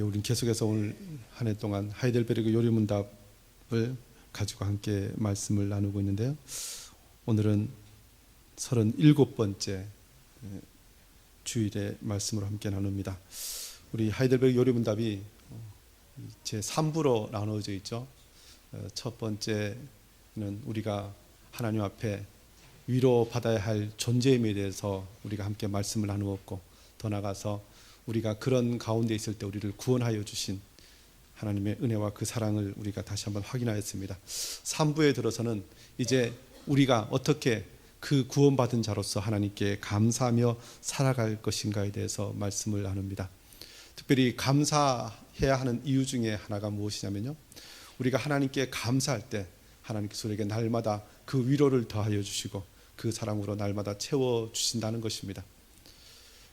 우린 계속해서 오늘 한 해 동안 하이델베르그 요리문답을 가지고 함께 말씀을 나누고 있는데요. 오늘은 37번째 주일의 말씀으로 함께 나눕니다. 우리 하이델베르그 요리문답이 제 3부로 나누어져 있죠. 첫 번째는 우리가 하나님 앞에 위로받아야 할 존재임에 대해서 우리가 함께 말씀을 나누었고, 더 나아가서 우리가 그런 가운데 있을 때 우리를 구원하여 주신 하나님의 은혜와 그 사랑을 우리가 다시 한번 확인하였습니다. 3부에 들어서는 이제 우리가 어떻게 그 구원받은 자로서 하나님께 감사하며 살아갈 것인가에 대해서 말씀을 나눕니다. 특별히 감사해야 하는 이유 중에 하나가 무엇이냐면요, 우리가 하나님께 감사할 때 하나님께서 우리에게 날마다 그 위로를 더하여 주시고 그 사랑으로 날마다 채워주신다는 것입니다.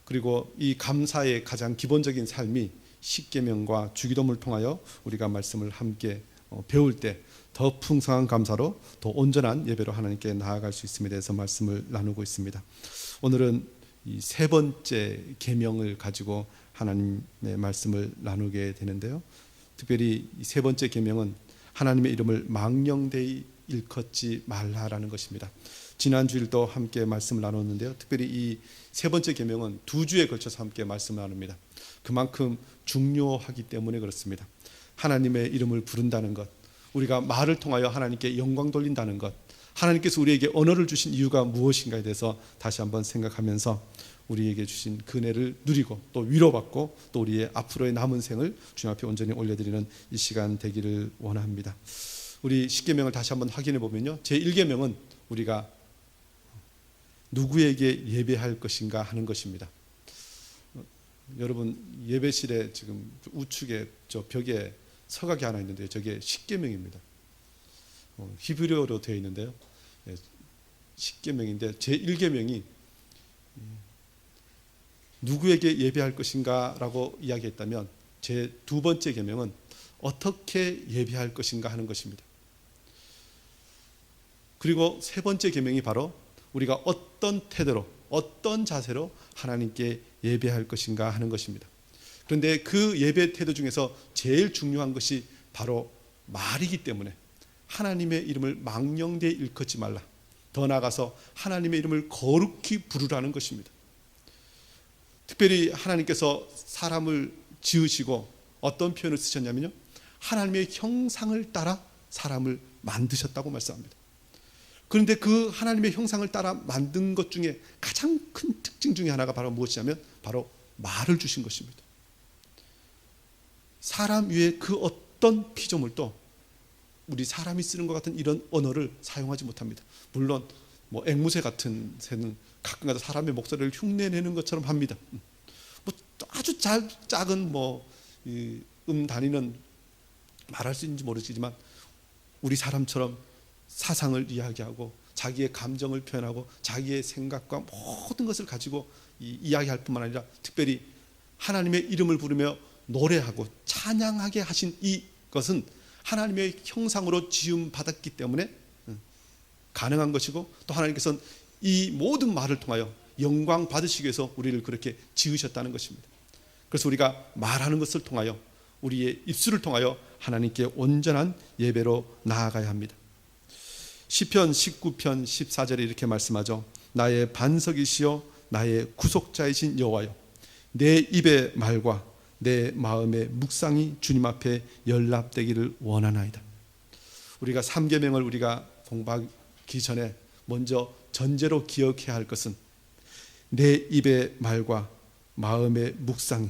그리고 이 감사의 가장 기본적인 삶이 십계명과 주기도문을 통하여 우리가 말씀을 함께 배울 때 더 풍성한 감사로 더 온전한 예배로 하나님께 나아갈 수 있음에 대해서 말씀을 나누고 있습니다. 오늘은 이 세 번째 계명을 가지고 하나님의 말씀을 나누게 되는데요. 특별히 이 세 번째 계명은 하나님의 이름을 망령되이 일컫지 말라라는 것입니다. 지난 주일도 함께 말씀을 나눴는데요. 특별히 이 세 번째 계명은 2주에 걸쳐서 함께 말씀을 나눕니다. 그만큼 중요하기 때문에 그렇습니다. 하나님의 이름을 부른다는 것, 우리가 말을 통하여 하나님께 영광 돌린다는 것, 하나님께서 우리에게 언어를 주신 이유가 무엇인가에 대해서 다시 한번 생각하면서 우리에게 주신 그 은혜를 누리고 또 위로받고 또 우리의 앞으로의 남은 생을 주님 앞에 온전히 올려드리는 이 시간 되기를 원합니다. 우리 십계명을 다시 한번 확인해 보면요, 제1계명은 우리가 누구에게 예배할 것인가 하는 것입니다. 여러분, 예배실에 지금 우측에 저 벽에 서각이 하나 있는데 저게 십계명입니다. 히브리어로 되어 있는데요. 십계명인데 제1계명이 누구에게 예배할 것인가 라고 이야기했다면, 제 두 번째 계명은 어떻게 예배할 것인가 하는 것입니다. 그리고 세 번째 계명이 바로 우리가 어떤 태도로, 어떤 자세로 하나님께 예배할 것인가 하는 것입니다. 그런데 그 예배 태도 중에서 제일 중요한 것이 바로 말이기 때문에 하나님의 이름을 망령되이 일컫지 말라, 더 나아가서 하나님의 이름을 거룩히 부르라는 것입니다. 특별히 하나님께서 사람을 지으시고 어떤 표현을 쓰셨냐면요, 하나님의 형상을 따라 사람을 만드셨다고 말씀합니다. 그런데 그 하나님의 형상을 따라 만든 것 중에 가장 큰 특징 중에 하나가 바로 무엇이냐면 바로 말을 주신 것입니다. 사람 위에 그 어떤 피조물도 우리 사람이 쓰는 것 같은 이런 언어를 사용하지 못합니다. 물론 뭐 앵무새 같은 새는 가끔가다 사람의 목소리를 흉내내는 것처럼 합니다. 뭐 아주 작은 단위는 말할 수 있는지 모르지만 우리 사람처럼 사상을 이야기하고 자기의 감정을 표현하고 자기의 생각과 모든 것을 가지고 이야기할 뿐만 아니라 특별히 하나님의 이름을 부르며 노래하고 찬양하게 하신 이것은 하나님의 형상으로 지음 받았기 때문에 가능한 것이고, 또 하나님께서는 이 모든 말을 통하여 영광 받으시기 위해서 우리를 그렇게 지으셨다는 것입니다. 그래서 우리가 말하는 것을 통하여 우리의 입술을 통하여 하나님께 온전한 예배로 나아가야 합니다. 시편 19편 14절에 이렇게 말씀하죠. 나의 반석이시여 나의 구속자이신 여호와여, 내 입의 말과 내 마음의 묵상이 주님 앞에 연락되기를 원하나이다. 우리가 3계명을 우리가 공부하기 전에 먼저 전제로 기억해야 할 것은 내 입의 말과 마음의 묵상이,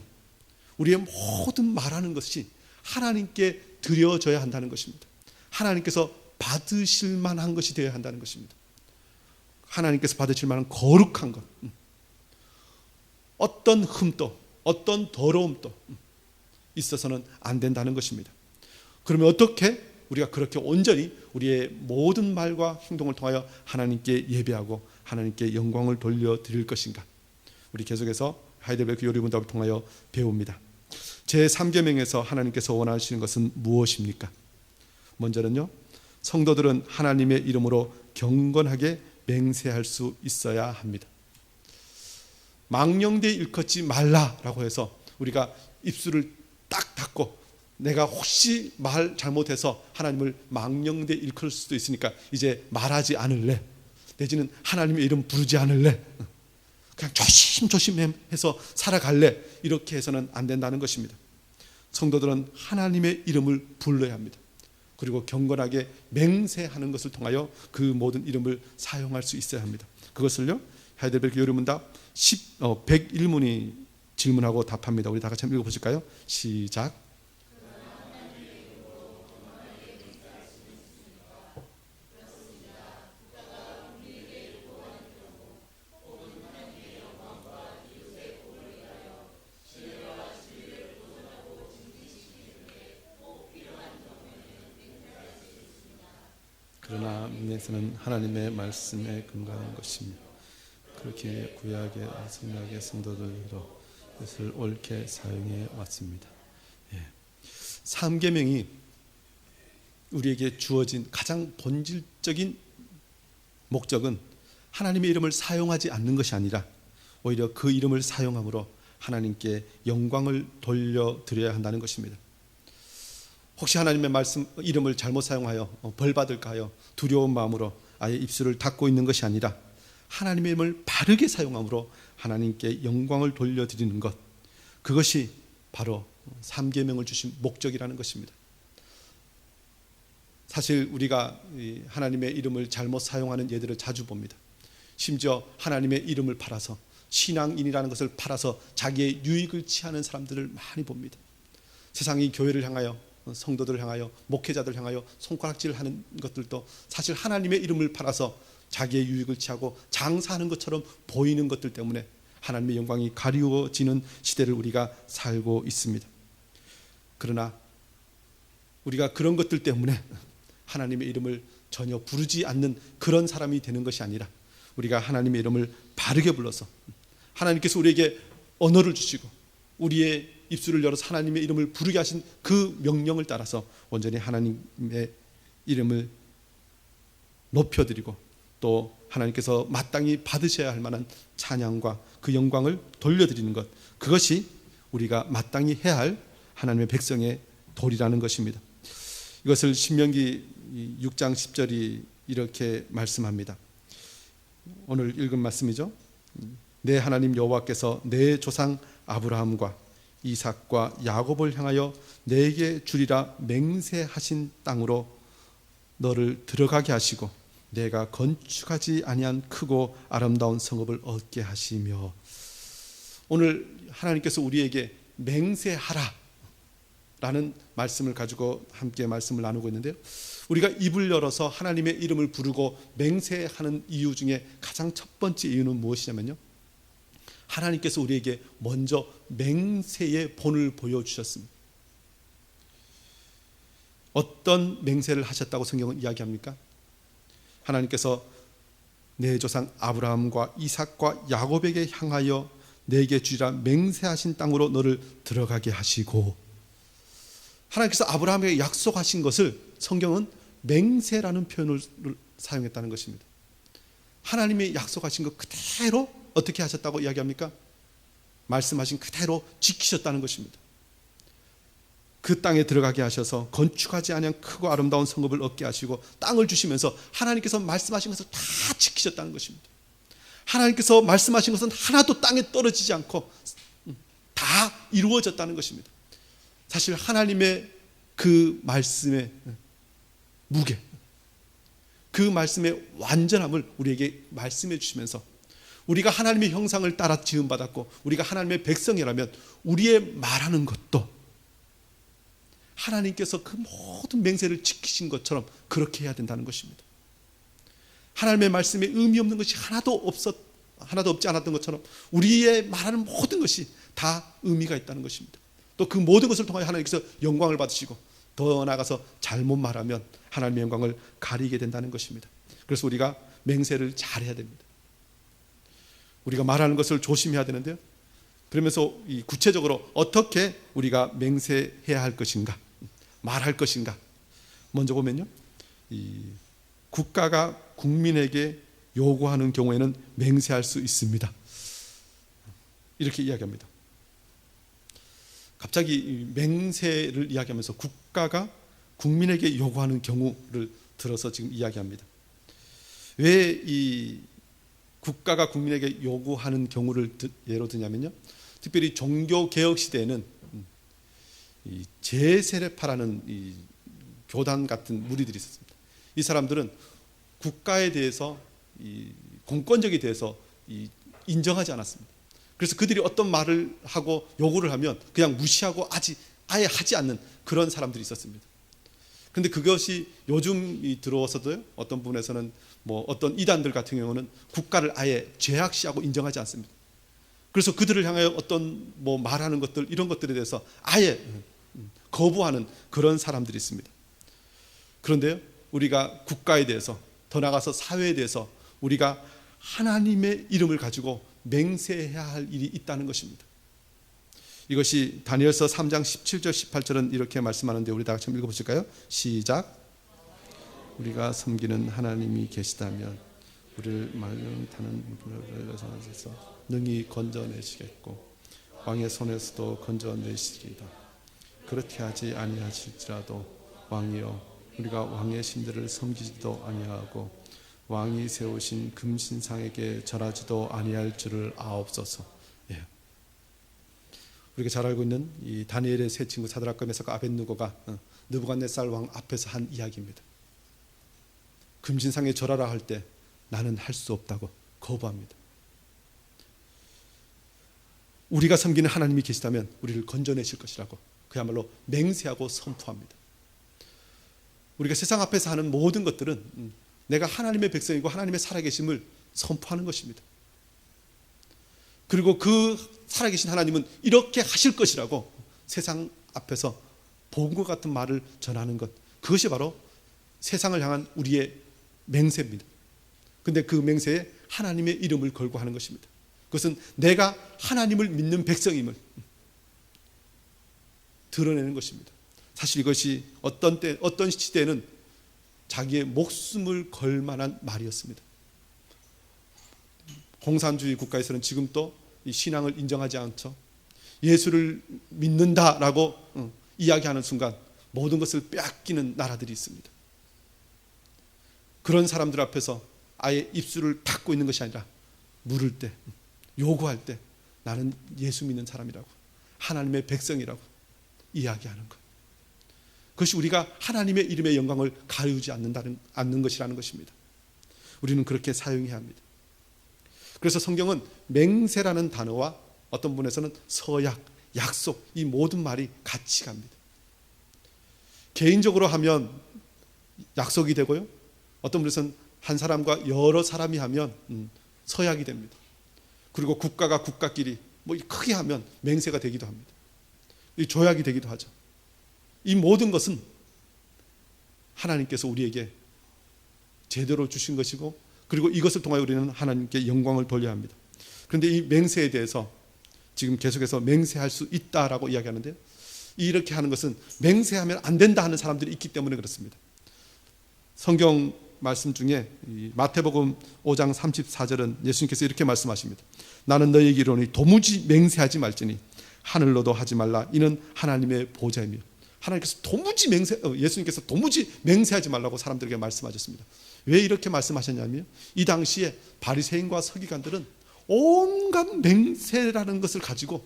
우리의 모든 말하는 것이 하나님께 드려져야 한다는 것입니다. 하나님께서 받으실 만한 것이 되어야 한다는 것입니다. 하나님께서 받으실 만한 거룩한 것, 어떤 흠도 어떤 더러움도 있어서는 안 된다는 것입니다. 그러면 어떻게 우리가 그렇게 온전히 우리의 모든 말과 행동을 통하여 하나님께 예배하고 하나님께 영광을 돌려드릴 것인가? 우리 계속해서 하이델베르그 요리문답을 통하여 배웁니다. 제3계명에서 하나님께서 원하시는 것은 무엇입니까? 먼저는요, 성도들은 하나님의 이름으로 경건하게 맹세할 수 있어야 합니다. 망령되이 일컫지 말라라고 해서 우리가 입술을 딱 닫고 내가 혹시 말 잘못해서 하나님을 망령되 일컬을 수도 있으니까 이제 말하지 않을래, 내지는 하나님의 이름 부르지 않을래, 그냥 조심조심해서 살아갈래, 이렇게 해서는 안 된다는 것입니다. 성도들은 하나님의 이름을 불러야 합니다. 그리고 경건하게 맹세하는 것을 통하여 그 모든 이름을 사용할 수 있어야 합니다. 그것을요, 하이델베르크 요리문답 101문이 질문하고 답합니다. 우리 다 같이 한번 읽어보실까요? 시작. 그러나 민에서는 하나님의 말씀에 근거하는 것입니다. 그렇게 구약의 성약의 성도들도 그것을 옳게 사용해 왔습니다. 삼계명이 우리에게 주어진 가장 본질적인 목적은 하나님의 이름을 사용하지 않는 것이 아니라 오히려 그 이름을 사용함으로 하나님께 영광을 돌려드려야 한다는 것입니다. 혹시 하나님의 말씀 이름을 잘못 사용하여 벌 받을까 하여 두려운 마음으로 아예 입술을 닫고 있는 것이 아니라 하나님의 이름을 바르게 사용함으로 하나님께 영광을 돌려드리는 것, 그것이 바로 삼계명을 주신 목적이라는 것입니다. 사실 우리가 하나님의 이름을 잘못 사용하는 예들을 자주 봅니다. 심지어 하나님의 이름을 팔아서, 신앙인이라는 것을 팔아서 자기의 유익을 취하는 사람들을 많이 봅니다. 세상이 교회를 향하여, 성도들을 향하여, 목회자들을 향하여 손가락질을 하는 것들도 사실 하나님의 이름을 팔아서 자기의 유익을 취하고 장사하는 것처럼 보이는 것들 때문에 하나님의 영광이 가리워지는 시대를 우리가 살고 있습니다. 그러나 우리가 그런 것들 때문에 하나님의 이름을 전혀 부르지 않는 그런 사람이 되는 것이 아니라 우리가 하나님의 이름을 바르게 불러서 하나님께서 우리에게 언어를 주시고 우리의 입술을 열어서 하나님의 이름을 부르게 하신 그 명령을 따라서 온전히 하나님의 이름을 높여드리고 또 하나님께서 마땅히 받으셔야 할 만한 찬양과 그 영광을 돌려드리는 것, 그것이 우리가 마땅히 해야 할 하나님의 백성의 도리라는 것입니다. 이것을 신명기 6장 10절이 이렇게 말씀합니다. 오늘 읽은 말씀이죠. 내 하나님 여호와께서 내 조상 아브라함과 이삭과 야곱을 향하여 내게 주리라 맹세하신 땅으로 너를 들어가게 하시고 내가 건축하지 아니한 크고 아름다운 성읍을 얻게 하시며, 오늘 하나님께서 우리에게 맹세하라 라는 말씀을 가지고 함께 말씀을 나누고 있는데요, 우리가 입을 열어서 하나님의 이름을 부르고 맹세하는 이유 중에 가장 첫 번째 이유는 무엇이냐면요, 하나님께서 우리에게 먼저 맹세의 본을 보여주셨습니다. 어떤 맹세를 하셨다고 성경은 이야기합니까? 하나님께서 내 조상 아브라함과 이삭과 야곱에게 향하여 내게 주리라 맹세하신 땅으로 너를 들어가게 하시고, 하나님께서 아브라함에게 약속하신 것을 성경은 맹세라는 표현을 사용했다는 것입니다. 하나님이 약속하신 것 그대로 어떻게 하셨다고 이야기합니까? 말씀하신 그대로 지키셨다는 것입니다. 그 땅에 들어가게 하셔서 건축하지 아니한 크고 아름다운 성읍을 얻게 하시고 땅을 주시면서 하나님께서 말씀하신 것을 다 지키셨다는 것입니다. 하나님께서 말씀하신 것은 하나도 땅에 떨어지지 않고 다 이루어졌다는 것입니다. 사실 하나님의 그 말씀의 무게, 그 말씀의 완전함을 우리에게 말씀해 주시면서 우리가 하나님의 형상을 따라 지음받았고 우리가 하나님의 백성이라면 우리의 말하는 것도 하나님께서 그 모든 맹세를 지키신 것처럼 그렇게 해야 된다는 것입니다. 하나님의 말씀에 의미 없는 것이 하나도 없지 않았던 것처럼 우리의 말하는 모든 것이 다 의미가 있다는 것입니다. 또 그 모든 것을 통하여 하나님께서 영광을 받으시고 더 나아가서 잘못 말하면 하나님의 영광을 가리게 된다는 것입니다. 그래서 우리가 맹세를 잘해야 됩니다. 우리가 말하는 것을 조심해야 되는데요, 그러면서 구체적으로 어떻게 우리가 맹세해야 할 것인가, 말할 것인가. 먼저 보면요, 국가가 국민에게 요구하는 경우에는 맹세할 수 있습니다. 이렇게 이야기합니다. 갑자기 이 맹세를 이야기하면서 국가가 국민에게 요구하는 경우를 들어서 지금 이야기합니다. 왜 이 국가가 국민에게 요구하는 경우를 예로 드냐면요, 특별히 종교개혁 시대에는 이 제세례파라는 이 교단 같은 무리들이 있었습니다. 이 사람들은 국가에 대해서 이 공권력에 대해서 인정하지 않았습니다. 그래서 그들이 어떤 말을 하고 요구를 하면 그냥 무시하고 아예 하지 않는 그런 사람들이 있었습니다. 그런데 그것이 요즘 들어와서도요, 어떤 부분에서는 뭐 어떤 이단들 같은 경우는 국가를 아예 죄악시하고 인정하지 않습니다. 그래서 그들을 향하여 어떤 뭐 말하는 것들, 이런 것들에 대해서 아예 거부하는 그런 사람들이 있습니다. 그런데요, 우리가 국가에 대해서, 더 나아가서 사회에 대해서 우리가 하나님의 이름을 가지고 맹세해야 할 일이 있다는 것입니다. 이것이 다니엘서 3장 17절 18절은 이렇게 말씀하는데, 우리 다 같이 한번 읽어보실까요? 시작. 우리가 섬기는 하나님이 계시다면 우리를 말려 타는 물을 손에서 능히 건져내시겠고 왕의 손에서도 건져내시리이다. 그렇게 하지 아니하실지라도 왕이여, 우리가 왕의 신들을 섬기지도 아니하고 왕이 세우신 금신상에게 절하지도 아니할 줄을 아옵소서. 예. 우리가 잘 알고 있는 이 다니엘의 세 친구 사드락과 메삭과 아벳느고가 느부갓네살 왕 앞에서 한 이야기입니다. 금신상에 절하라 할 때 나는 할 수 없다고 거부합니다. 우리가 섬기는 하나님이 계시다면 우리를 건져내실 것이라고 그야말로 맹세하고 선포합니다. 우리가 세상 앞에서 하는 모든 것들은 내가 하나님의 백성이고 하나님의 살아계심을 선포하는 것입니다. 그리고 그 살아계신 하나님은 이렇게 하실 것이라고 세상 앞에서 복음과 같은 말을 전하는 것, 그것이 바로 세상을 향한 우리의 맹세입니다. 그런데 그 맹세에 하나님의 이름을 걸고 하는 것입니다. 그것은 내가 하나님을 믿는 백성임을 드러내는 것입니다. 사실 이것이 어떤 때, 어떤 시대에는 자기의 목숨을 걸 만한 말이었습니다. 공산주의 국가에서는 지금도 이 신앙을 인정하지 않죠. 예수를 믿는다라고 이야기하는 순간 모든 것을 빼앗기는 나라들이 있습니다. 그런 사람들 앞에서 아예 입술을 닫고 있는 것이 아니라 물을 때, 요구할 때 나는 예수 믿는 사람이라고, 하나님의 백성이라고 이야기하는 것. 그것이 우리가 하나님의 이름의 영광을 가리우지 않는 것이라는 것입니다. 우리는 그렇게 사용해야 합니다. 그래서 성경은 맹세라는 단어와 어떤 분에서는 서약, 약속, 이 모든 말이 같이 갑니다. 개인적으로 하면 약속이 되고요, 어떤 분에서는 한 사람과 여러 사람이 하면 서약이 됩니다. 그리고 국가가 국가끼리 뭐 크게 하면 맹세가 되기도 합니다. 이 조약이 되기도 하죠. 이 모든 것은 하나님께서 우리에게 제대로 주신 것이고, 그리고 이것을 통하여 우리는 하나님께 영광을 돌려야 합니다. 그런데 이 맹세에 대해서 지금 계속해서 맹세할 수 있다라고 이야기하는데요, 이렇게 하는 것은 맹세하면 안 된다 하는 사람들이 있기 때문에 그렇습니다. 성경 말씀 중에 마태복음 5장 34절은 예수님께서 이렇게 말씀하십니다. 나는 너희에게 이르노니 도무지 맹세하지 말지니 하늘로도 하지 말라. 이는 하나님의 보좌이며. 하나님께서 예수님께서 도무지 맹세하지 말라고 사람들에게 말씀하셨습니다. 왜 이렇게 말씀하셨냐면, 이 당시에 바리새인과 서기관들은 온갖 맹세라는 것을 가지고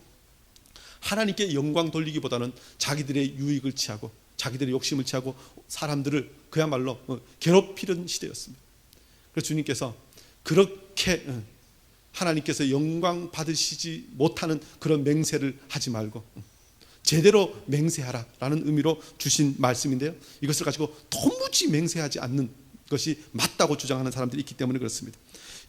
하나님께 영광 돌리기보다는 자기들의 유익을 취하고 자기들의 욕심을 취하고 사람들을 그야말로 괴롭히는 시대였습니다. 그래서 주님께서 그렇게 하나님께서 영광 받으시지 못하는 그런 맹세를 하지 말고 제대로 맹세하라라는 의미로 주신 말씀인데요, 이것을 가지고 도무지 맹세하지 않는 것이 맞다고 주장하는 사람들이 있기 때문에 그렇습니다.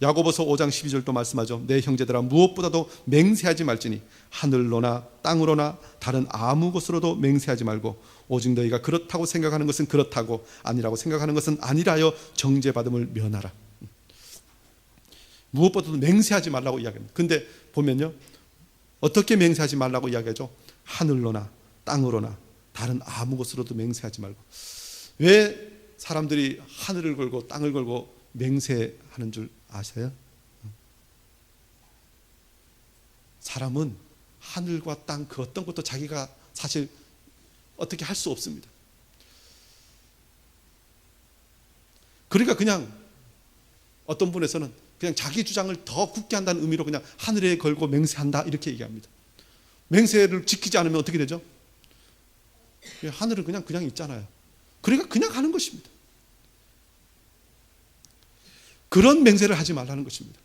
야고보서 5장 12절도 말씀하죠. 내 형제들아, 무엇보다도 맹세하지 말지니 하늘로나 땅으로나 다른 아무 곳으로도 맹세하지 말고 오직 너희가 그렇다고 생각하는 것은 그렇다고 아니라고 생각하는 것은 아니라여 정죄받음을 면하라. 무엇보다도 맹세하지 말라고 이야기합니다. 근데 보면요, 어떻게 맹세하지 말라고 이야기하죠? 하늘로나 땅으로나 다른 아무 곳으로도 맹세하지 말고. 왜 사람들이 하늘을 걸고 땅을 걸고 맹세하는 줄 아세요? 사람은 하늘과 땅 그 어떤 것도 자기가 사실 어떻게 할 수 없습니다. 그러니까 그냥 어떤 분에서는 그냥 자기 주장을 더 굳게 한다는 의미로 그냥 하늘에 걸고 맹세한다 이렇게 얘기합니다. 맹세를 지키지 않으면 어떻게 되죠? 하늘은 그냥 있잖아요. 그러니까 그냥 하는 것입니다. 그런 맹세를 하지 말라는 것입니다.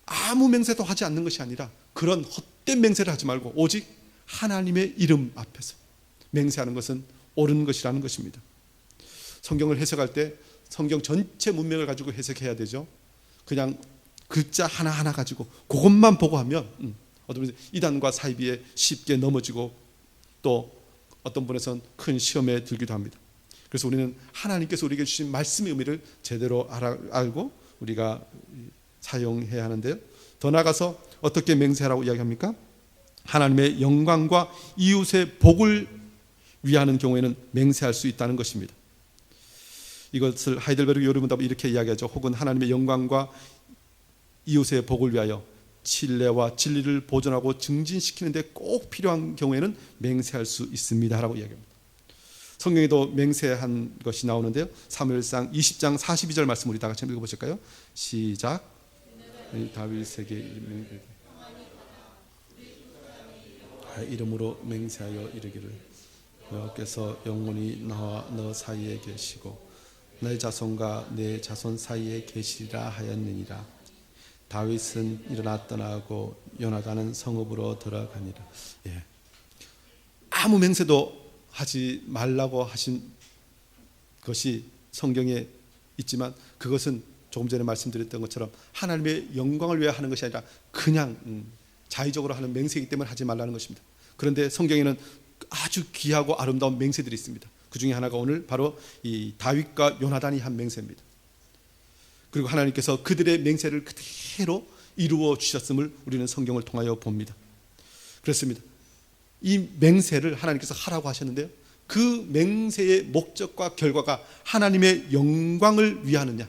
아무 맹세도 하지 않는 것이 아니라 그런 헛된 맹세를 하지 말고 오직 하나님의 이름 앞에서 맹세하는 것은 옳은 것이라는 것입니다. 성경을 해석할 때 성경 전체 문맥을 가지고 해석해야 되죠. 그냥 글자 하나하나 가지고 그것만 보고 하면 어떤 분은 이단과 사이비에 쉽게 넘어지고 또 어떤 분에서는 큰 시험에 들기도 합니다. 그래서 우리는 하나님께서 우리에게 주신 말씀의 의미를 제대로 알고 우리가 사용해야 하는데요. 더 나아가서 어떻게 맹세하라고 이야기합니까? 하나님의 영광과 이웃의 복을 위하는 경우에는 맹세할 수 있다는 것입니다. 이것을 하이델베르그 요리문답은 이렇게 이야기하죠. 혹은 하나님의 영광과 이웃의 복을 위하여 신뢰와 진리를 보존하고 증진시키는 데 꼭 필요한 경우에는 맹세할 수 있습니다 라고 이야기합니다. 성경에도 맹세한 것이 나오는데요. 사무엘상 20장 42절 말씀 우리 다 같이 읽어보실까요? 시작. 다윗에게 이름으로 맹세하여 이르기를 여호와께서 영원히 나와 너 사이에 계시고 내 자손과 내 자손 사이에 계시리라 하였느니라. 다윗은 일어나 떠나고 요나단은 성읍으로 들어가니라. 예. 아무 맹세도 하지 말라고 하신 것이 성경에 있지만 그것은 조금 전에 말씀드렸던 것처럼 하나님의 영광을 위해 하는 것이 아니라 그냥 자의적으로 하는 맹세이기 때문에 하지 말라는 것입니다. 그런데 성경에는 아주 귀하고 아름다운 맹세들이 있습니다. 그 중에 하나가 오늘 바로 이 다윗과 요나단이 한 맹세입니다. 그리고 하나님께서 그들의 맹세를 그대로 이루어 주셨음을 우리는 성경을 통하여 봅니다. 그렇습니다. 이 맹세를 하나님께서 하라고 하셨는데요. 그 맹세의 목적과 결과가 하나님의 영광을 위하느냐,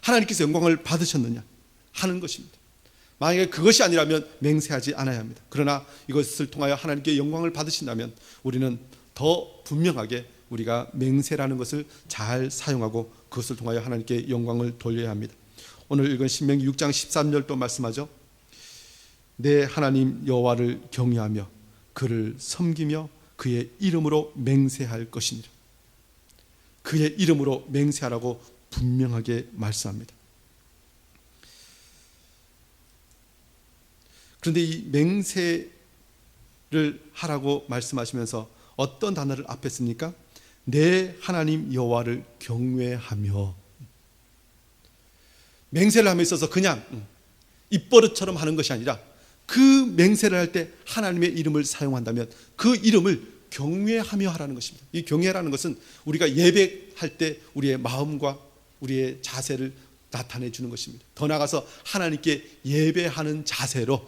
하나님께서 영광을 받으셨느냐 하는 것입니다. 만약에 그것이 아니라면 맹세하지 않아야 합니다. 그러나 이것을 통하여 하나님께 영광을 받으신다면 우리는 더 분명하게 우리가 맹세라는 것을 잘 사용하고 그것을 통하여 하나님께 영광을 돌려야 합니다. 오늘 읽은 신명기 6장 13절도 말씀하죠. 내 하나님 여호와를 경외하며 그를 섬기며 그의 이름으로 맹세할 것이니라. 그의 이름으로 맹세하라고 분명하게 말씀합니다. 그런데 이 맹세를 하라고 말씀하시면서 어떤 단어를 앞에 씁니까? 내 하나님 여호와를 경외하며. 맹세를 함에 있어서 그냥 입버릇처럼 하는 것이 아니라 그 맹세를 할 때 하나님의 이름을 사용한다면 그 이름을 경외하며 하라는 것입니다. 이 경외라는 것은 우리가 예배할 때 우리의 마음과 우리의 자세를 나타내 주는 것입니다. 더 나아가서 하나님께 예배하는 자세로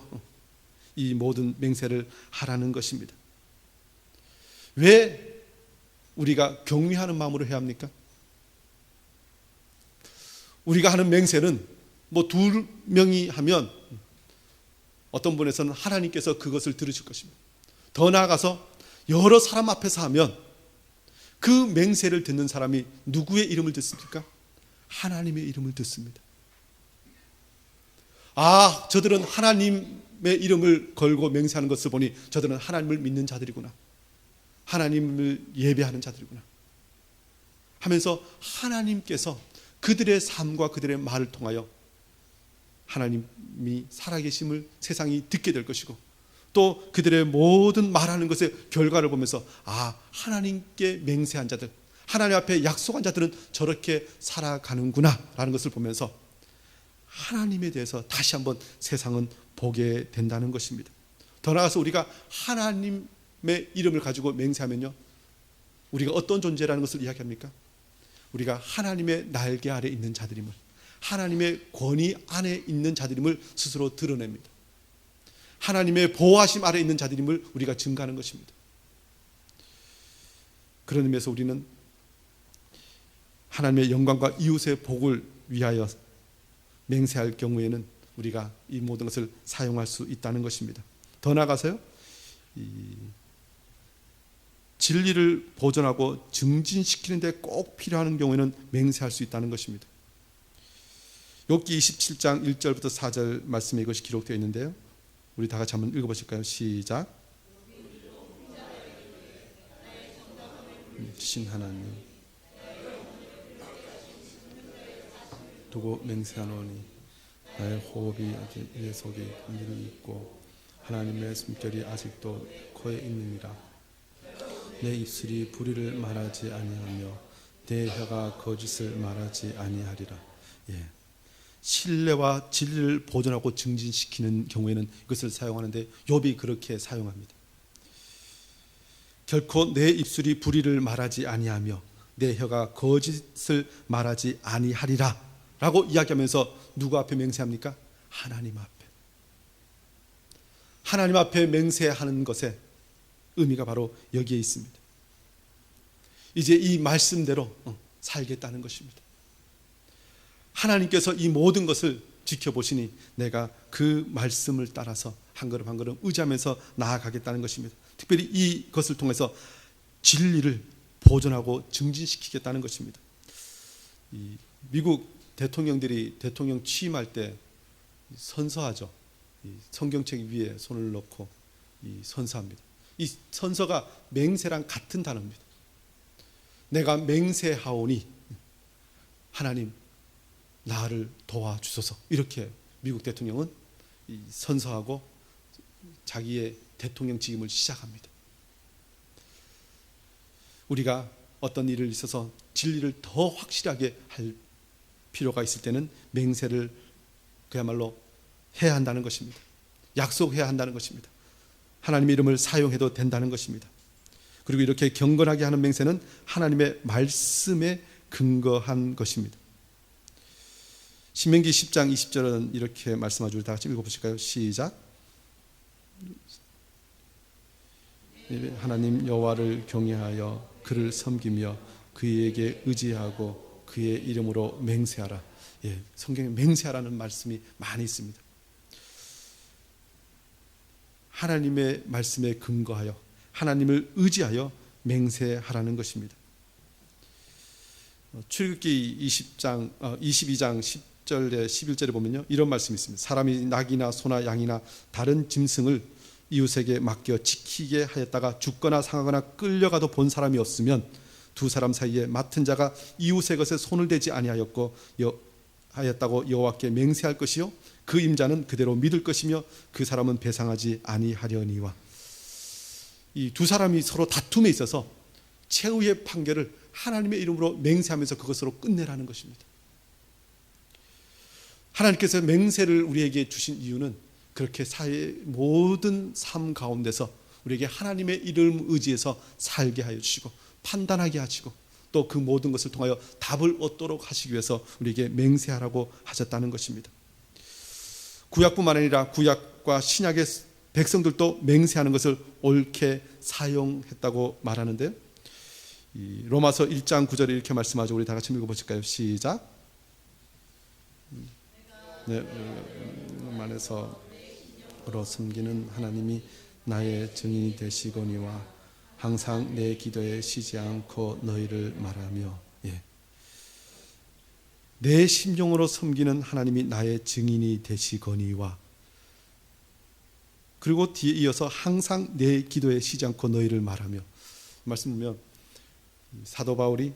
이 모든 맹세를 하라는 것입니다. 왜 우리가 경외하는 마음으로 해야 합니까? 우리가 하는 맹세는 뭐 두 명이 하면 어떤 분에서는 하나님께서 그것을 들으실 것입니다. 더 나아가서 여러 사람 앞에서 하면 그 맹세를 듣는 사람이 누구의 이름을 듣습니까? 하나님의 이름을 듣습니다. 아, 저들은 하나님의 이름을 걸고 맹세하는 것을 보니 저들은 하나님을 믿는 자들이구나, 하나님을 예배하는 자들이구나 하면서 하나님께서 그들의 삶과 그들의 말을 통하여 하나님이 살아계심을 세상이 듣게 될 것이고, 또 그들의 모든 말하는 것의 결과를 보면서 아, 하나님께 맹세한 자들, 하나님 앞에 약속한 자들은 저렇게 살아가는구나 라는 것을 보면서 하나님에 대해서 다시 한번 세상은 보게 된다는 것입니다. 더 나아가서 우리가 하나님의 이름을 가지고 맹세하면요, 우리가 어떤 존재라는 것을 이야기합니까? 우리가 하나님의 날개 아래 있는 자들임을, 하나님의 권위 안에 있는 자들임을 스스로 드러냅니다. 하나님의 보호하심 아래 있는 자들임을 우리가 증가하는 것입니다. 그런 의미에서 우리는 하나님의 영광과 이웃의 복을 위하여 맹세할 경우에는 우리가 이 모든 것을 사용할 수 있다는 것입니다. 더 나아가서요, 이 진리를 보존하고 증진시키는 데 꼭 필요한 경우에는 맹세할 수 있다는 것입니다. 욥기 27장 1절부터 4절 말씀에 이것이 기록되어 있는데요, 우리 다 같이 한번 읽어보실까요? 시작. 신 하나님 두고 맹세하노니 나의 호흡이 아직 내 속에 감기는 있고 하나님의 숨결이 아직도 코에 있느니라. 내 입술이 불의를 말하지 아니하며 내 혀가 거짓을 말하지 아니하리라. 예. 신뢰와 진리를 보존하고 증진시키는 경우에는 이것을 사용하는데 욥이 그렇게 사용합니다. 결코 내 입술이 불의를 말하지 아니하며 내 혀가 거짓을 말하지 아니하리라 라고 이야기하면서 누구 앞에 맹세합니까? 하나님 앞에. 하나님 앞에 맹세하는 것에 의미가 바로 여기에 있습니다. 이제 이 말씀대로 살겠다는 것입니다. 하나님께서 이 모든 것을 지켜보시니 내가 그 말씀을 따라서 한 걸음 한 걸음 의지하면서 나아가겠다는 것입니다. 특별히 이것을 통해서 진리를 보존하고 증진시키겠다는 것입니다. 이 미국 대통령들이 대통령 취임할 때 선서하죠. 이 성경책 위에 손을 놓고 선서합니다. 이 선서가 맹세랑 같은 단어입니다. 내가 맹세하오니 하나님 나를 도와주소서, 이렇게 미국 대통령은 선서하고 자기의 대통령 직임을 시작합니다. 우리가 어떤 일을 있어서 진리를 더 확실하게 할 필요가 있을 때는 맹세를 그야말로 해야 한다는 것입니다. 약속해야 한다는 것입니다. 하나님의 이름을 사용해도 된다는 것입니다. 그리고 이렇게 경건하게 하는 맹세는 하나님의 말씀에 근거한 것입니다. 신명기 10장 20절은 이렇게 말씀하죠. 다 같이 읽어보실까요? 시작. 하나님 여호와를 경외하여 그를 섬기며 그에게 의지하고 그의 이름으로 맹세하라. 예, 성경에 맹세하라는 말씀이 많이 있습니다. 하나님의 말씀에 근거하여 하나님을 의지하여 맹세하라는 것입니다. 출애굽기 22장 10절에 11절에 보면요, 이런 말씀이 있습니다. 사람이 낙이나 소나 양이나 다른 짐승을 이웃에게 맡겨 지키게 하였다가 죽거나 상하거나 끌려가도 본 사람이 없으면 두 사람 사이에 맡은 자가 이웃의 것에 손을 대지 아니하였고 하였다고 여호와께 맹세할 것이요 그 임자는 그대로 믿을 것이며 그 사람은 배상하지 아니하려니와. 이 두 사람이 서로 다툼에 있어서 최후의 판결을 하나님의 이름으로 맹세하면서 그것으로 끝내라는 것입니다. 하나님께서 맹세를 우리에게 주신 이유는 그렇게 사회의 모든 삶 가운데서 우리에게 하나님의 이름 의지해서 살게 하여 주시고 판단하게 하시고 또 그 모든 것을 통하여 답을 얻도록 하시기 위해서 우리에게 맹세하라고 하셨다는 것입니다. 구약뿐만 아니라 구약과 신약의 백성들도 맹세하는 것을 옳게 사용했다고 말하는데요, 이 로마서 1장 9절에 이렇게 말씀하죠. 우리 다 같이 읽어보실까요? 시작. 내 안에서 섬기는 하나님이 나의 증인이 되시거니와 항상 내 기도에 쉬지 않고 너희를 말하며. 예. 내 심령으로 섬기는 하나님이 나의 증인이 되시거니와, 그리고 뒤에 이어서 항상 내 기도에 쉬지 않고 너희를 말하며. 말씀 보면 사도 바울이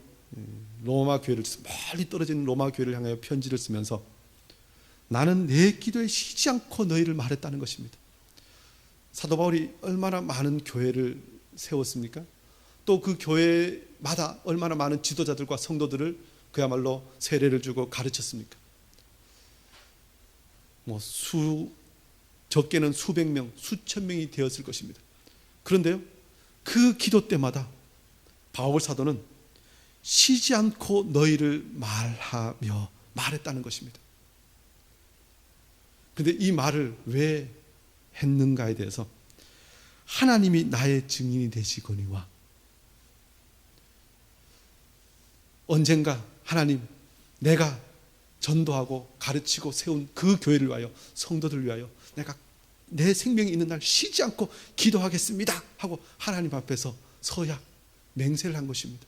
로마 교회를, 멀리 떨어진 로마 교회를 향하여 편지를 쓰면서 나는 내 기도에 쉬지 않고 너희를 말했다는 것입니다. 사도 바울이 얼마나 많은 교회를 세웠습니까? 또 그 교회마다 얼마나 많은 지도자들과 성도들을 그야말로 세례를 주고 가르쳤습니까? 적게는 수백 명, 수천 명이 되었을 것입니다. 그런데요, 그 기도 때마다 바울 사도는 쉬지 않고 너희를 말하며 말했다는 것입니다. 그런데 이 말을 왜 했는가에 대해서 하나님이 나의 증인이 되시거니와, 언젠가 하나님 내가 전도하고 가르치고 세운 그 교회를 위하여, 성도들을 위하여 내가 내 생명이 있는 날 쉬지 않고 기도하겠습니다 하고 하나님 앞에서 서야 맹세를 한 것입니다.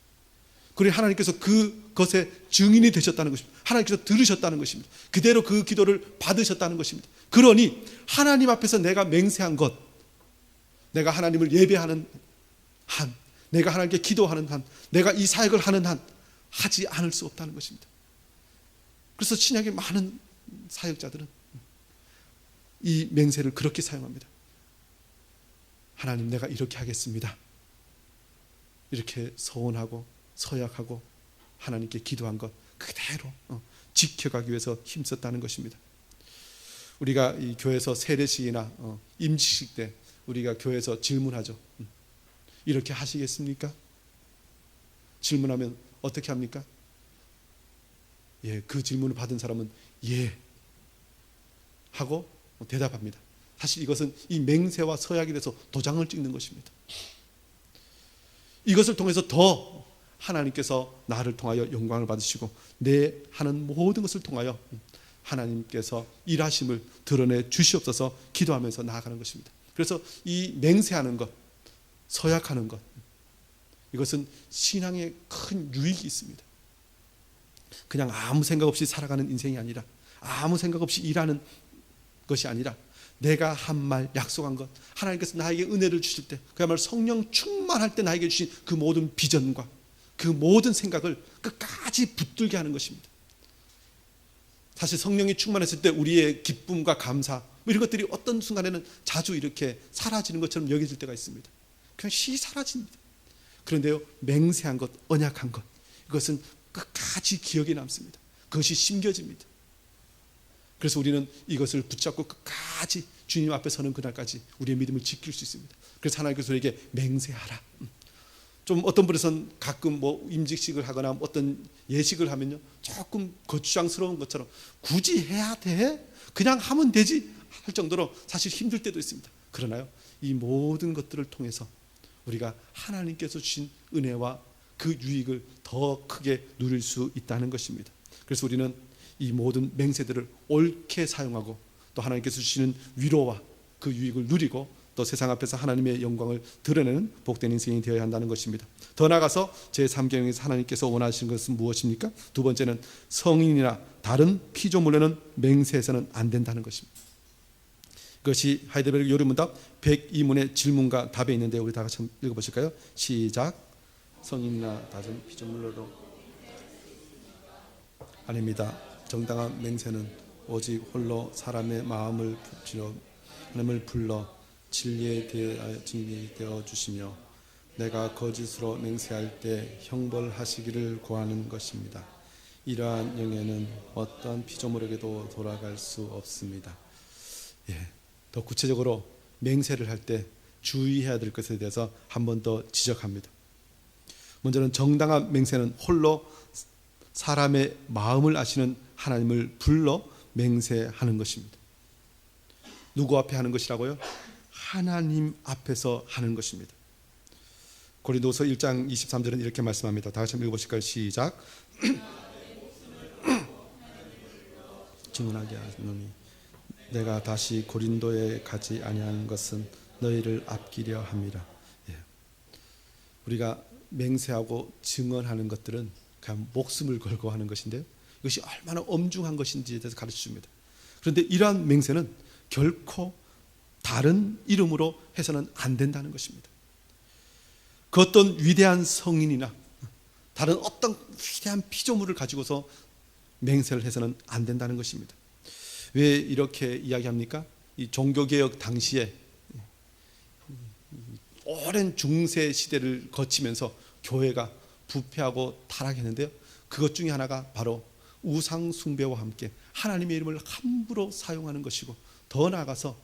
그리고 하나님께서 그것의 증인이 되셨다는 것입니다. 하나님께서 들으셨다는 것입니다. 그대로 그 기도를 받으셨다는 것입니다. 그러니 하나님 앞에서 내가 맹세한 것, 내가 하나님을 예배하는 한, 내가 하나님께 기도하는 한, 내가 이 사역을 하는 한 하지 않을 수 없다는 것입니다. 그래서 신약의 많은 사역자들은 이 맹세를 그렇게 사용합니다. 하나님, 내가 이렇게 하겠습니다. 이렇게 서원하고 서약하고 하나님께 기도한 것 그대로 지켜가기 위해서 힘썼다는 것입니다. 우리가 이 교회에서 세례식이나 임직식 때 우리가 교회에서 질문하죠. 이렇게 하시겠습니까? 질문하면 어떻게 합니까? 예, 그 질문을 받은 사람은 예 하고 대답합니다. 사실 이것은 이 맹세와 서약에 대해서 도장을 찍는 것입니다. 이것을 통해서 더 하나님께서 나를 통하여 영광을 받으시고 내 하는 모든 것을 통하여 하나님께서 일하심을 드러내 주시옵소서 기도하면서 나아가는 것입니다. 그래서 이 맹세하는 것, 서약하는 것, 이것은 신앙에 큰 유익이 있습니다. 그냥 아무 생각 없이 살아가는 인생이 아니라, 아무 생각 없이 일하는 것이 아니라, 내가 한 말, 약속한 것, 하나님께서 나에게 은혜를 주실 때, 그야말로 성령 충만할 때 나에게 주신 그 모든 비전과 그 모든 생각을 끝까지 붙들게 하는 것입니다. 사실 성령이 충만했을 때 우리의 기쁨과 감사 이런 것들이 어떤 순간에는 자주 이렇게 사라지는 것처럼 여겨질 때가 있습니다. 그냥 쉬 사라집니다. 그런데요, 맹세한 것, 언약한 것, 이것은 끝까지 기억에 남습니다. 그것이 심겨집니다. 그래서 우리는 이것을 붙잡고 끝까지 주님 앞에 서는 그날까지 우리의 믿음을 지킬 수 있습니다. 그래서 하나님께서 우리에게 맹세하라. 좀 어떤 분에서는 가끔 뭐 임직식을 하거나 어떤 예식을 하면요, 조금 거추장스러운 것처럼 굳이 해야 돼? 그냥 하면 되지? 할 정도로 사실 힘들 때도 있습니다. 그러나요, 이 모든 것들을 통해서 우리가 하나님께서 주신 은혜와 그 유익을 더 크게 누릴 수 있다는 것입니다. 그래서 우리는 이 모든 맹세들을 옳게 사용하고 또 하나님께서 주시는 위로와 그 유익을 누리고 또 세상 앞에서 하나님의 영광을 드러내는 복된 인생이 되어야 한다는 것입니다. 더 나아가서 제3계명에서 하나님께서 원하시는 것은 무엇입니까? 두 번째는 성인이나 다른 피조물에는 맹세해서는 안 된다는 것입니다. 그것이 하이델베르크 요리문답 102문의 질문과 답에 있는데 우리 다 같이 한번 읽어보실까요? 시작. 성인이나 다른 피조물로도 아닙니다. 정당한 맹세는 오직 홀로 사람의 마음을 붙이려 하나님을 불러 진리에 대하여 증인이 되어 주시며 내가 거짓으로 맹세할 때 형벌하시기를 구하는 것입니다. 이러한 영예는 어떠한 피조물에게도 돌아갈 수 없습니다. 예, 더 구체적으로 맹세를 할 때 주의해야 될 것에 대해서 한 번 더 지적합니다. 먼저는 정당한 맹세는 홀로 사람의 마음을 아시는 하나님을 불러 맹세하는 것입니다. 누구 앞에 하는 것이라고요? 하나님 앞에서 하는 것입니다. 고린도서 1장 23절은 이렇게 말씀합니다. 다 같이 한번 읽어보실까요? 시작. 증언하게 하노니 내가 다시 고린도에 가지 아니하는 것은 너희를 아끼려 함이라. 예. 우리가 맹세하고 증언하는 것들은 그냥 목숨을 걸고 하는 것인데요, 이것이 얼마나 엄중한 것인지에 대해서 가르쳐 줍니다. 그런데 이러한 맹세는 결코 다른 이름으로 해서는 안 된다는 것입니다. 그 어떤 위대한 성인이나 다른 어떤 위대한 피조물을 가지고서 맹세를 해서는 안 된다는 것입니다. 왜 이렇게 이야기합니까? 이 종교개혁 당시에 오랜 중세 시대를 거치면서 교회가 부패하고 타락했는데요, 그것 중에 하나가 바로 우상 숭배와 함께 하나님의 이름을 함부로 사용하는 것이고, 더 나아가서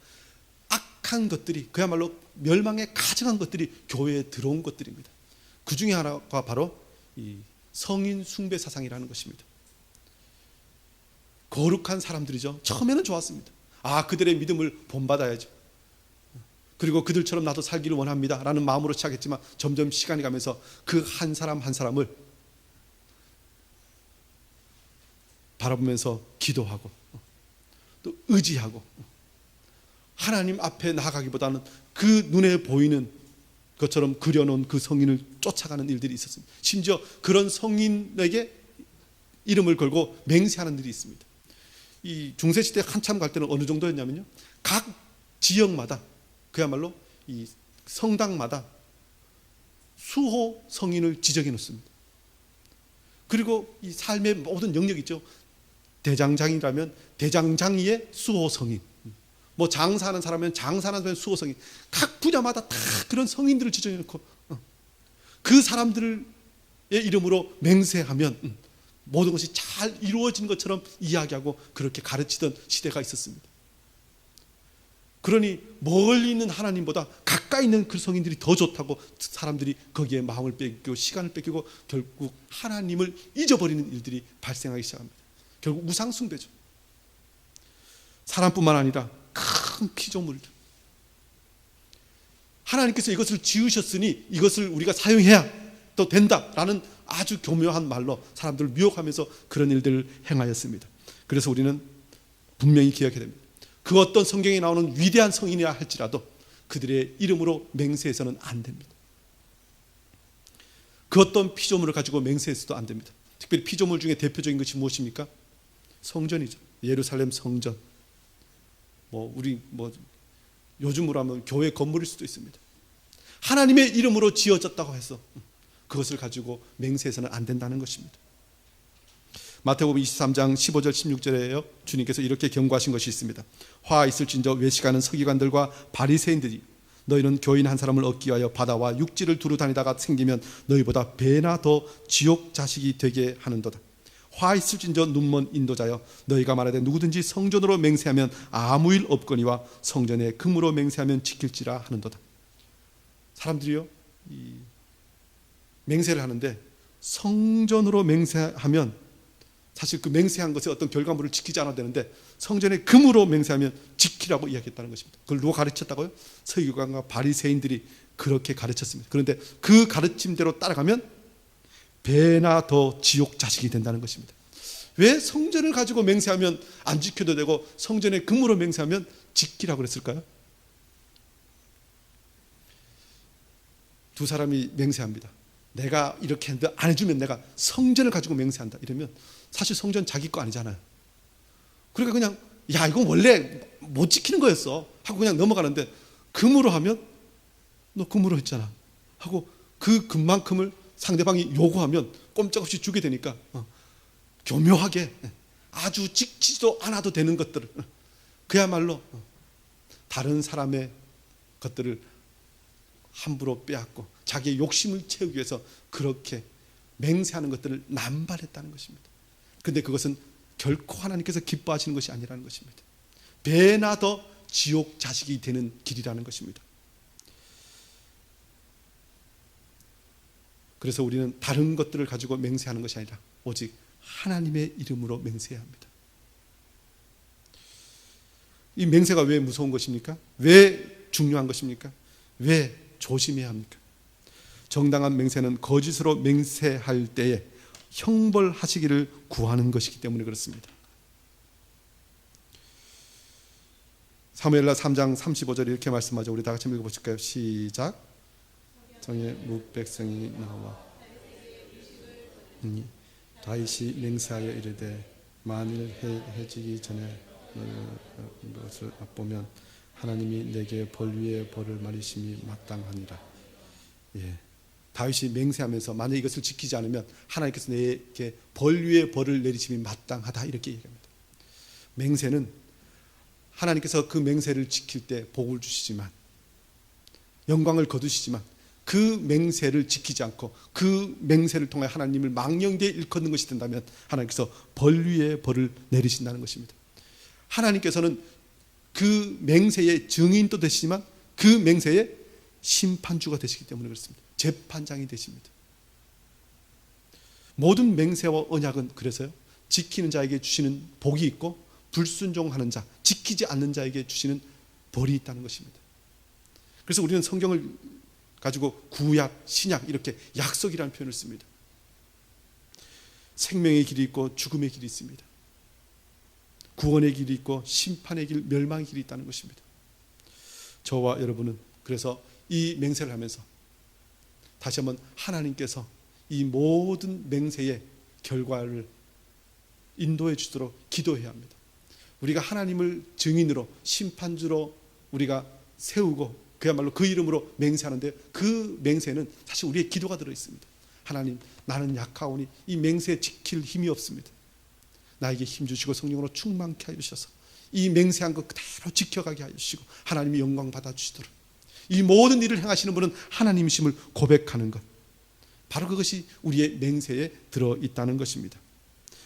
악한 것들이, 그야말로 멸망에 가증한 것들이 교회에 들어온 것들입니다. 그 중에 하나가 바로 이 성인 숭배 사상이라는 것입니다. 거룩한 사람들이죠. 처음에는 좋았습니다. 그들의 믿음을 본받아야죠. 그리고 그들처럼 나도 살기를 원합니다 라는 마음으로 시작했지만 점점 시간이 가면서 그 한 사람 한 사람을 바라보면서 기도하고 또 의지하고 하나님 앞에 나아가기보다는 그 눈에 보이는 것처럼 그려놓은 그 성인을 쫓아가는 일들이 있었습니다. 심지어 그런 성인에게 이름을 걸고 맹세하는 일이 있습니다. 이 중세시대 한참 갈 때는 어느 정도였냐면요, 각 지역마다 그야말로 이 성당마다 수호 성인을 지정해 놓습니다. 그리고 이 삶의 모든 영역이 있죠. 대장장이라면 대장장이의 수호 성인, 뭐 장사하는 사람이면 장사하는 사람의 수호 성인, 각 분야마다 다 그런 성인들을 지정해 놓고 그 사람들의 이름으로 맹세하면 모든 것이 잘 이루어진 것처럼 이야기하고 그렇게 가르치던 시대가 있었습니다. 그러니 멀리 있는 하나님보다 가까이 있는 그 성인들이 더 좋다고 사람들이 거기에 마음을 뺏기고 시간을 뺏기고 결국 하나님을 잊어버리는 일들이 발생하기 시작합니다. 결국 우상 숭배죠. 사람뿐만 아니라 큰 피조물들, 하나님께서 이것을 지으셨으니 이것을 우리가 사용해야 또 된다라는 아주 교묘한 말로 사람들을 미혹하면서 그런 일들을 행하였습니다. 그래서 우리는 분명히 기억해야 됩니다. 그 어떤 성경에 나오는 위대한 성인이라 할지라도 그들의 이름으로 맹세해서는 안 됩니다. 그 어떤 피조물을 가지고 맹세해서도 안 됩니다. 특별히 피조물 중에 대표적인 것이 무엇입니까? 성전이죠. 예루살렘 성전. 우리 요즘으로 하면 교회 건물일 수도 있습니다. 하나님의 이름으로 지어졌다고 해서 그것을 가지고 맹세해서는 안 된다는 것입니다. 마태복음 23장 15절 16절에요, 주님께서 이렇게 경고하신 것이 있습니다. 화 있을진저 외식하는 서기관들과 바리새인들이 너희는 교인 한 사람을 얻기 위하여 바다와 육지를 두루 다니다가 생기면 너희보다 배나 더 지옥 자식이 되게 하는도다. 화 있을진저 눈먼 인도자여 너희가 말하되 누구든지 성전으로 맹세하면 아무 일 없거니와 성전에 금으로 맹세하면 지킬지라 하는도다. 사람들이요, 이 맹세를 하는데 성전으로 맹세하면 사실 그 맹세한 것의 어떤 결과물을 지키지 않아도 되는데 성전에 금으로 맹세하면 지키라고 이야기했다는 것입니다. 그걸 누가 가르쳤다고요? 서기관과 바리새인들이 그렇게 가르쳤습니다. 그런데 그 가르침대로 따라가면 배나 더 지옥 자식이 된다는 것입니다. 왜 성전을 가지고 맹세하면 안 지켜도 되고 성전에 금으로 맹세하면 지키라고 그랬을까요? 두 사람이 맹세합니다. 내가 이렇게 했는데 안 해주면 내가 성전을 가지고 맹세한다 이러면 사실 성전 자기 거 아니잖아요. 그러니까 그냥 야 이건 원래 못 지키는 거였어 하고 그냥 넘어가는데 금으로 하면 너 금으로 했잖아 하고 그 금만큼을 상대방이 요구하면 꼼짝없이 주게 되니까 교묘하게 아주 지키지도 않아도 되는 것들을 그야말로 다른 사람의 것들을 함부로 빼앗고 자기의 욕심을 채우기 위해서 그렇게 맹세하는 것들을 남발했다는 것입니다. 그런데 그것은 결코 하나님께서 기뻐하시는 것이 아니라는 것입니다. 배나 더 지옥 자식이 되는 길이라는 것입니다. 그래서 우리는 다른 것들을 가지고 맹세하는 것이 아니라 오직 하나님의 이름으로 맹세해야 합니다. 이 맹세가 왜 무서운 것입니까? 왜 중요한 것입니까? 왜 조심해야 합니까? 정당한 맹세는 거짓으로 맹세할 때에 형벌하시기를 구하는 것이기 때문에 그렇습니다. 사무엘라 3장 35절에 이렇게 말씀하죠. 우리 다 같이 읽어보실까요? 시작. 성의 묵백성이 나와 다윗이 맹세하여 이르되 만일 해지기 전에 것을 맛보면 하나님이 내게 벌 위에 벌을 말이심이 마땅하니라. 예. 다윗이 맹세하면서 만약 이것을 지키지 않으면 하나님께서 내게 벌 위에 벌을 내리심이 마땅하다 이렇게 얘기합니다. 맹세는 하나님께서 그 맹세를 지킬 때 복을 주시지만 영광을 거두시지만 그 맹세를 지키지 않고 그 맹세를 통해 하나님을 망령되이 일컫는 것이 된다면 하나님께서 벌 위에 벌을 내리신다는 것입니다. 하나님께서는 그 맹세의 증인도 되시지만 그 맹세의 심판주가 되시기 때문에 그렇습니다. 재판장이 되십니다. 모든 맹세와 언약은 그래서요, 지키는 자에게 주시는 복이 있고 불순종하는 자, 지키지 않는 자에게 주시는 벌이 있다는 것입니다. 그래서 우리는 성경을 가지고 구약, 신약 이렇게 약속이라는 표현을 씁니다. 생명의 길이 있고 죽음의 길이 있습니다. 구원의 길이 있고 심판의 길, 멸망의 길이 있다는 것입니다. 저와 여러분은 그래서 이 맹세를 하면서 다시 한번 하나님께서 이 모든 맹세의 결과를 인도해 주도록 기도해야 합니다. 우리가 하나님을 증인으로 심판주로 우리가 세우고 그야말로 그 이름으로 맹세하는데 그 맹세는 사실 우리의 기도가 들어있습니다. 하나님, 나는 약하오니 이 맹세 지킬 힘이 없습니다. 나에게 힘주시고 성령으로 충만케 하여 주셔서 이 맹세한 것 그대로 지켜가게 하여 주시고 하나님이 영광 받아주시도록 이 모든 일을 행하시는 분은 하나님이심을 고백하는 것, 바로 그것이 우리의 맹세에 들어있다는 것입니다.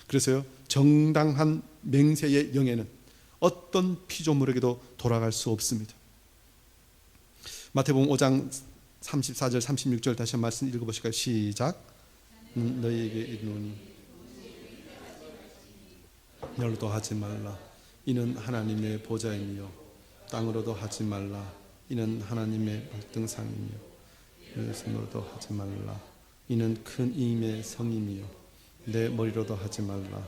그래서요, 정당한 맹세의 영에는 어떤 피조물에게도 돌아갈 수 없습니다. 마태복음 5장 34절 36절 다시 한 말씀 읽어보실까요? 시작. 너희에게 이르노니 너로도 하지 말라. 이는 하나님의 보좌이며 땅으로도 하지 말라. 이는 하나님의 발등상이며 손으로도 하지 말라. 이는 큰 이임의 성임이요 내 머리로도 하지 말라.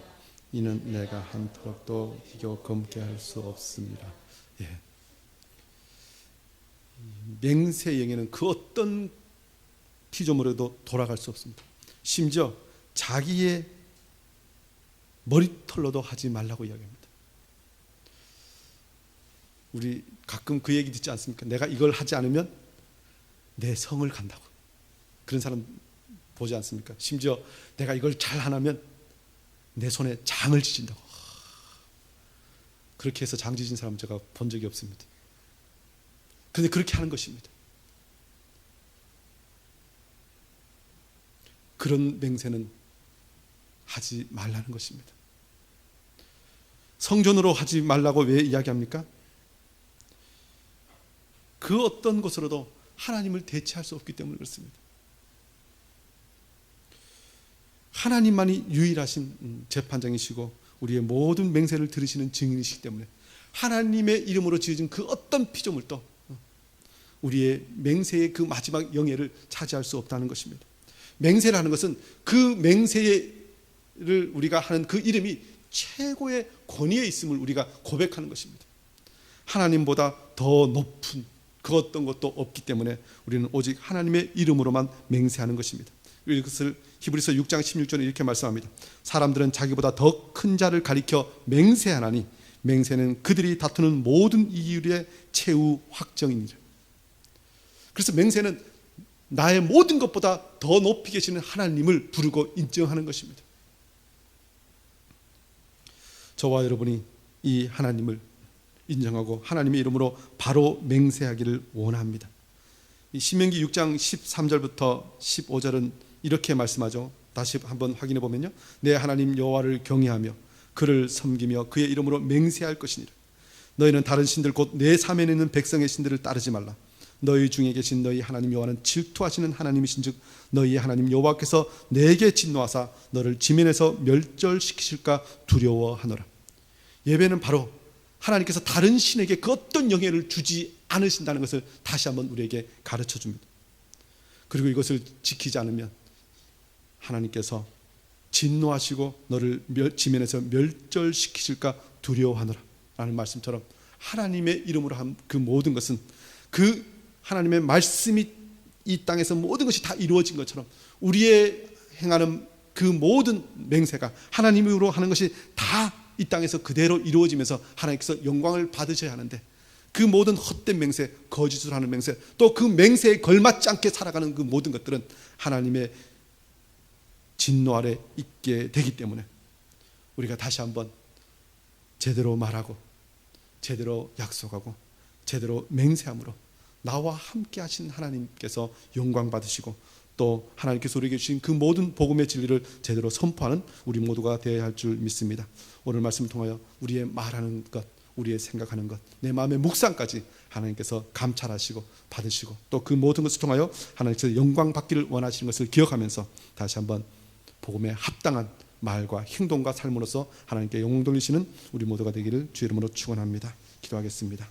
이는 내가 한 터럭도 희겨 검게 할 수 없습니다. 예. 맹세의 영에는 그 어떤 피조물에도 돌아갈 수 없습니다. 심지어 자기의 머리털로도 하지 말라고 이야기합니다. 우리 가끔 그 얘기 듣지 않습니까? 내가 이걸 하지 않으면 내 성을 간다고. 그런 사람 보지 않습니까? 심지어 내가 이걸 잘 안 하면 내 손에 장을 지진다고. 그렇게 해서 장 지진 사람 제가 본 적이 없습니다. 그런데 그렇게 하는 것입니다. 그런 맹세는 하지 말라는 것입니다. 성전으로 하지 말라고 왜 이야기합니까? 그 어떤 것으로도 하나님을 대체할 수 없기 때문에 그렇습니다. 하나님만이 유일하신 재판장이시고 우리의 모든 맹세를 들으시는 증인이시기 때문에 하나님의 이름으로 지어진 그 어떤 피조물도 우리의 맹세의 그 마지막 영예를 차지할 수 없다는 것입니다. 맹세라는 것은 그 맹세를 우리가 하는 그 이름이 최고의 권위에 있음을 우리가 고백하는 것입니다. 하나님보다 더 높은 그 어떤 것도 없기 때문에 우리는 오직 하나님의 이름으로만 맹세하는 것입니다. 이것을 히브리서 6장 16절에 이렇게 말씀합니다. 사람들은 자기보다 더 큰 자를 가리켜 맹세하나니 맹세는 그들이 다투는 모든 이율의 최후 확정이니라. 그래서 맹세는 나의 모든 것보다 더 높이 계시는 하나님을 부르고 인정하는 것입니다. 저와 여러분이 이 하나님을 인정하고 하나님의 이름으로 바로 맹세하기를 원합니다. 이 신명기 6장 13절부터 15절은 이렇게 말씀하죠. 다시 한번 확인해 보면요, 내 하나님 여호와를 경외하며 그를 섬기며 그의 이름으로 맹세할 것이니라. 너희는 다른 신들 곧 내 사면에 있는 백성의 신들을 따르지 말라. 너희 중에 계신 너희 하나님 여호와는 질투하시는 하나님이신즉 너희의 하나님 여호와께서 내게 진노하사 너를 지면에서 멸절시키실까 두려워하노라. 예배는 바로 하나님께서 다른 신에게 그 어떤 영예를 주지 않으신다는 것을 다시 한번 우리에게 가르쳐 줍니다. 그리고 이것을 지키지 않으면 하나님께서 진노하시고 너를 지면에서 멸절시키실까 두려워하노라 라는 말씀처럼 하나님의 이름으로 한 그 모든 것은 그 하나님의 말씀이 이 땅에서 모든 것이 다 이루어진 것처럼 우리의 행하는 그 모든 맹세가 하나님으로 하는 것이 다 이 땅에서 그대로 이루어지면서 하나님께서 영광을 받으셔야 하는데 그 모든 헛된 맹세, 거짓을 하는 맹세, 또 그 맹세에 걸맞지 않게 살아가는 그 모든 것들은 하나님의 진노 아래 있게 되기 때문에 우리가 다시 한번 제대로 말하고 제대로 약속하고 제대로 맹세함으로 나와 함께 하신 하나님께서 영광 받으시고 또 하나님께서 우리에게 주신 그 모든 복음의 진리를 제대로 선포하는 우리 모두가 되어야 할 줄 믿습니다. 오늘 말씀을 통하여 우리의 말하는 것, 우리의 생각하는 것, 내 마음의 묵상까지 하나님께서 감찰하시고 받으시고 또 그 모든 것을 통하여 하나님께서 영광 받기를 원하시는 것을 기억하면서 다시 한번 복음에 합당한 말과 행동과 삶으로서 하나님께 영광 돌리시는 우리 모두가 되기를 주의 이름으로 축원합니다. 기도하겠습니다.